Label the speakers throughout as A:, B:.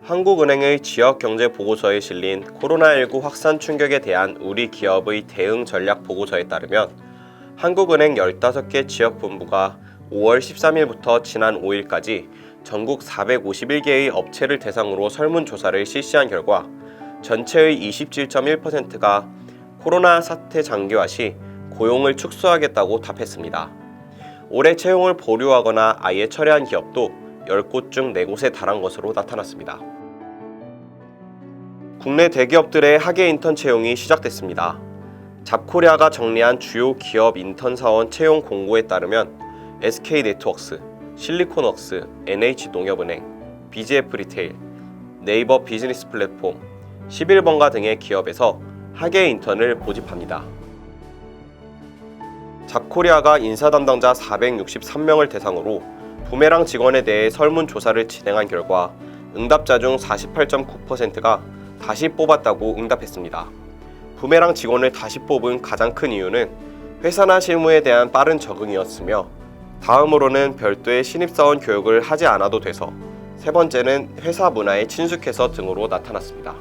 A: 한국은행의 지역경제보고서에 실린 코로나19 확산 충격에 대한 우리 기업의 대응 전략 보고서에 따르면 한국은행 15개 지역본부가 5월 13일부터 지난 5일까지 전국 451개의 업체를 대상으로 설문조사를 실시한 결과 전체의 27.1%가 코로나 사태 장기화 시 고용을 축소하겠다고 답했습니다. 올해 채용을 보류하거나 아예 철회한 기업도 10곳 중 4곳에 달한 것으로 나타났습니다. 국내 대기업들의 학예 인턴 채용이 시작됐습니다. 잡코리아가 정리한 주요 기업 인턴 사원 채용 공고에 따르면 SK네트워크스, 실리콘웍스, NH농협은행, BGF 리테일, 네이버 비즈니스 플랫폼, 11번가 등의 기업에서 학예 인턴을 모집합니다. 잡코리아가 인사 담당자 463명을 대상으로 부메랑 직원에 대해 설문조사를 진행한 결과 응답자 중 48.9%가 다시 뽑았다고 응답했습니다. 부메랑 직원을 다시 뽑은 가장 큰 이유는 회사나 실무에 대한 빠른 적응이었으며 다음으로는 별도의 신입사원 교육을 하지 않아도 돼서 세 번째는 회사 문화에 친숙해서 등으로 나타났습니다.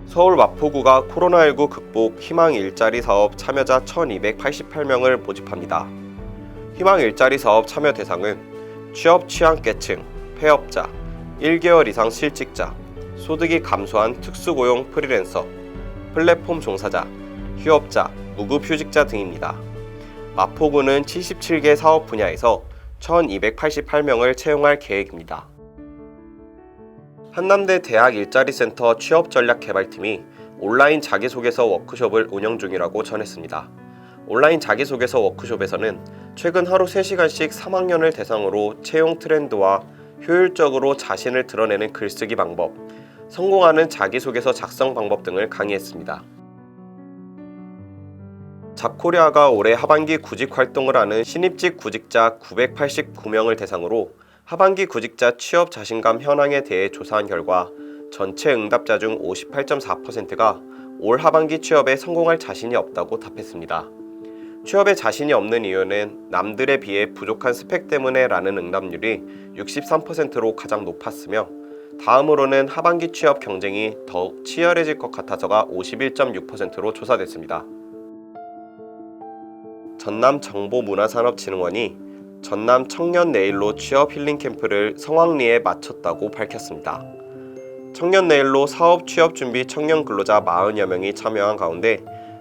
A: 서울 마포구가 코로나19 극복 희망 일자리 사업 참여자 1288명을 모집합니다. 희망 일자리 사업 참여 대상은 취업 취약계층, 폐업자, 1개월 이상 실직자, 소득이 감소한 특수고용 프리랜서, 플랫폼 종사자, 휴업자, 무급휴직자 등입니다. 마포구는 77개 사업 분야에서 1288명을 채용할 계획입니다. 한남대 대학 일자리센터 취업전략개발팀이 온라인 자기소개서 워크숍을 운영 중이라고 전했습니다. 온라인 자기소개서 워크숍에서는 최근 하루 3시간씩 3학년을 대상으로 채용 트렌드와 효율적으로 자신을 드러내는 글쓰기 방법, 성공하는 자기소개서 작성 방법 등을 강의했습니다. 잡코리아가 올해 하반기 구직 활동을 하는 신입직 구직자 989명을 대상으로 하반기 구직자 취업 자신감 현황에 대해 조사한 결과 전체 응답자 중 58.4%가 올 하반기 취업에 성공할 자신이 없다고 답했습니다. 취업에 자신이 없는 이유는 남들에 비해 부족한 스펙 때문에 라는 응답률이 63%로 가장 높았으며 다음으로는 하반기 취업 경쟁이 더욱 치열해질 것 같아서가 51.6%로 조사됐습니다. 전남정보문화산업진흥원이 전남 청년내일로 취업 힐링 캠프를 성황리에 마쳤다고 밝혔습니다. 청년내일로 사업 취업 준비 청년 근로자 40여 명이 참여한 가운데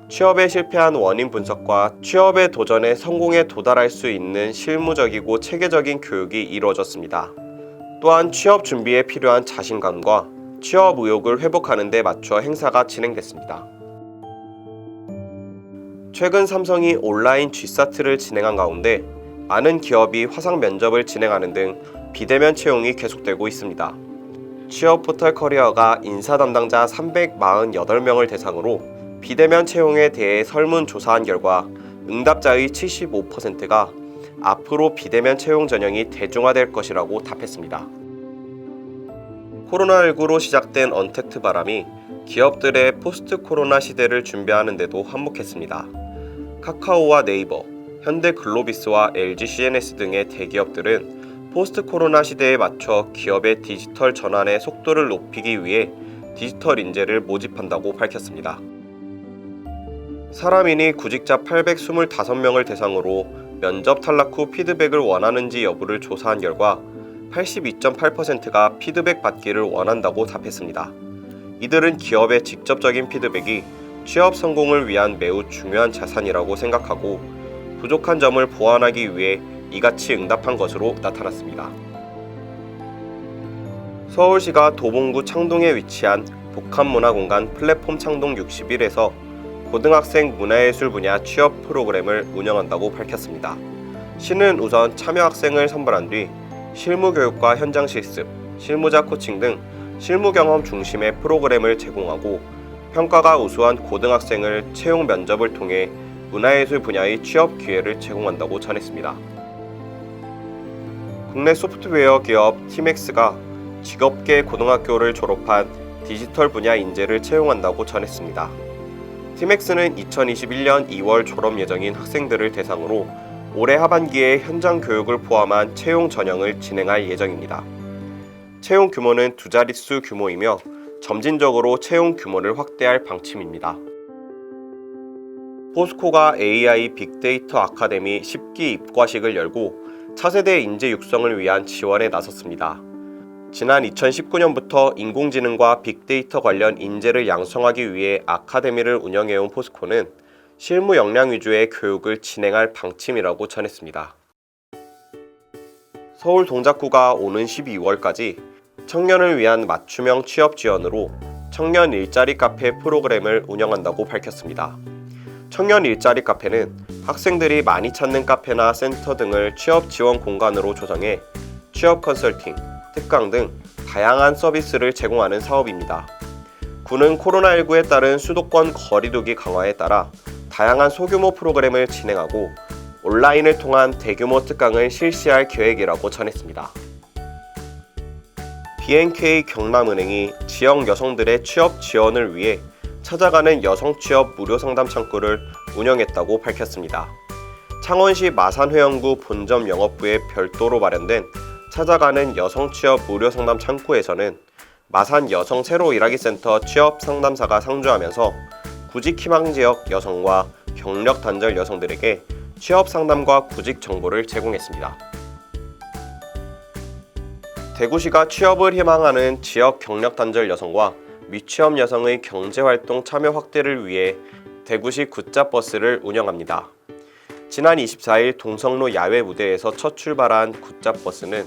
A: 취업에 실패한 원인 분석과 취업의 도전에 성공에 도달할 수 있는 실무적이고 체계적인 교육이 이루어졌습니다. 또한 취업 준비에 필요한 자신감과 취업 의욕을 회복하는 데 맞춰 행사가 진행됐습니다. 최근 삼성이 온라인 G사트를 진행한 가운데 많은 기업이 화상 면접을 진행하는 등 비대면 채용이 계속되고 있습니다. 취업 포털 커리어가 인사 담당자 348명을 대상으로 비대면 채용에 대해 설문조사한 결과 응답자의 75%가 앞으로 비대면 채용 전형이 대중화될 것이라고 답했습니다. 코로나19로 시작된 언택트 바람이 기업들의 포스트 코로나 시대를 준비하는 데도 한몫했습니다. 카카오와 네이버, 현대글로비스와 LG CNS 등의 대기업들은 포스트 코로나 시대에 맞춰 기업의 디지털 전환의 속도를 높이기 위해 디지털 인재를 모집한다고 밝혔습니다. 사람인이 구직자 825명을 대상으로 면접 탈락 후 피드백을 원하는지 여부를 조사한 결과 82.8%가 피드백 받기를 원한다고 답했습니다. 이들은 기업의 직접적인 피드백이 취업 성공을 위한 매우 중요한 자산이라고 생각하고 부족한 점을 보완하기 위해 이같이 응답한 것으로 나타났습니다. 서울시가 도봉구 창동에 위치한 복합문화공간 플랫폼 창동 61에서 고등학생 문화예술 분야 취업 프로그램을 운영한다고 밝혔습니다. 시는 우선 참여 학생을 선발한 뒤 실무교육과 현장 실습, 실무자 코칭 등 실무 경험 중심의 프로그램을 제공하고 평가가 우수한 고등학생을 채용 면접을 통해 문화예술 분야의 취업 기회를 제공한다고 전했습니다. 국내 소프트웨어 기업 티맥스가 직업계 고등학교를 졸업한 디지털 분야 인재를 채용한다고 전했습니다. 티맥스는 2021년 2월 졸업 예정인 학생들을 대상으로 올해 하반기에 현장 교육을 포함한 채용 전형을 진행할 예정입니다. 채용 규모는 두 자릿수 규모이며 점진적으로 채용 규모를 확대할 방침입니다. 포스코가 AI 빅데이터 아카데미 10기 입과식을 열고 차세대 인재 육성을 위한 지원에 나섰습니다. 지난 2019년부터 인공지능과 빅데이터 관련 인재를 양성하기 위해 아카데미를 운영해온 포스코는 실무 역량 위주의 교육을 진행할 방침이라고 전했습니다. 서울동작구가 오는 12월까지 청년을 위한 맞춤형 취업 지원으로 청년 일자리 카페 프로그램을 운영한다고 밝혔습니다. 청년 일자리 카페는 학생들이 많이 찾는 카페나 센터 등을 취업 지원 공간으로 조성해 취업 컨설팅, 특강 등 다양한 서비스를 제공하는 사업입니다. 구는 코로나19에 따른 수도권 거리두기 강화에 따라 다양한 소규모 프로그램을 진행하고 온라인을 통한 대규모 특강을 실시할 계획이라고 전했습니다. BNK 경남은행이 지역 여성들의 취업 지원을 위해 찾아가는 여성 취업 무료 상담 창구를 운영했다고 밝혔습니다. 창원시 마산회원구 본점 영업부에 별도로 마련된 찾아가는 여성 취업 무료 상담 창구에서는 마산 여성 새로 일하기 센터 취업 상담사가 상주하면서 구직 희망 지역 여성과 경력 단절 여성들에게 취업 상담과 구직 정보를 제공했습니다. 대구시가 취업을 희망하는 지역 경력 단절 여성과 미취업 여성의 경제활동 참여 확대를 위해 대구시 굿잡버스를 운영합니다. 지난 24일 동성로 야외 무대에서 첫 출발한 굿잡버스는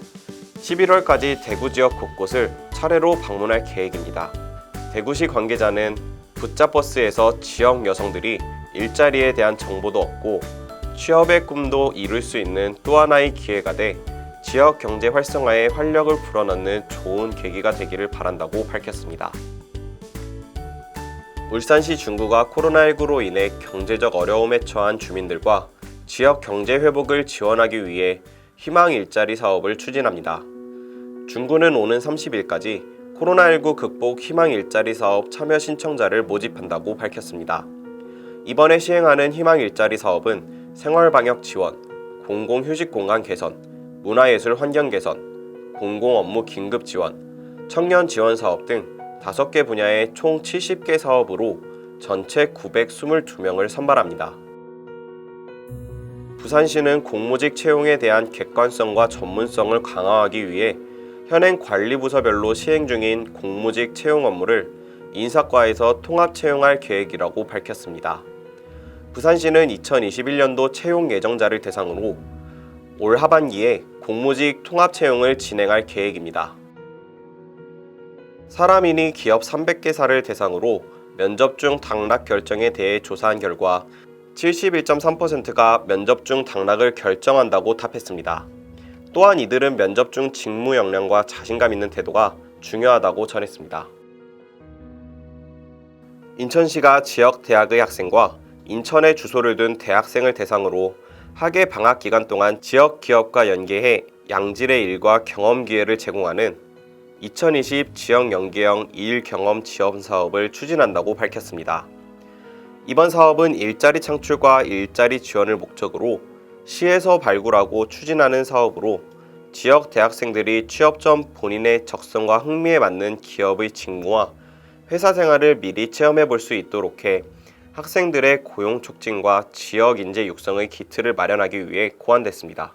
A: 11월까지 대구 지역 곳곳을 차례로 방문할 계획입니다. 대구시 관계자는 굿잡버스에서 지역 여성들이 일자리에 대한 정보도 얻고 취업의 꿈도 이룰 수 있는 또 하나의 기회가 돼 지역 경제 활성화에 활력을 불어넣는 좋은 계기가 되기를 바란다고 밝혔습니다. 울산시 중구가 코로나19로 인해 경제적 어려움에 처한 주민들과 지역 경제 회복을 지원하기 위해 희망 일자리 사업을 추진합니다. 중구는 오는 30일까지 코로나19 극복 희망 일자리 사업 참여 신청자를 모집한다고 밝혔습니다. 이번에 시행하는 희망 일자리 사업은 생활방역 지원, 공공휴식 공간 개선, 문화예술 환경 개선, 공공업무 긴급 지원, 청년 지원 사업 등 5개 분야의 총 70개 사업으로 전체 922명을 선발합니다. 부산시는 공무직 채용에 대한 객관성과 전문성을 강화하기 위해 현행 관리부서별로 시행 중인 공무직 채용 업무를 인사과에서 통합 채용할 계획이라고 밝혔습니다. 부산시는 2021년도 채용 예정자를 대상으로 올 하반기에 공무직 통합 채용을 진행할 계획입니다. 사람인이 기업 300개사를 대상으로 면접 중 당락 결정에 대해 조사한 결과 71.3%가 면접 중 당락을 결정한다고 답했습니다. 또한 이들은 면접 중 직무 역량과 자신감 있는 태도가 중요하다고 전했습니다. 인천시가 지역 대학의 학생과 인천에 주소를 둔 대학생을 대상으로 학예 방학 기간 동안 지역 기업과 연계해 양질의 일과 경험 기회를 제공하는 2020 지역 연계형 일 경험 지원 사업을 추진한다고 밝혔습니다. 이번 사업은 일자리 창출과 일자리 지원을 목적으로 시에서 발굴하고 추진하는 사업으로 지역 대학생들이 취업 전 본인의 적성과 흥미에 맞는 기업의 직무와 회사 생활을 미리 체험해 볼 수 있도록 해 학생들의 고용 촉진과 지역 인재 육성의 기틀을 마련하기 위해 고안됐습니다.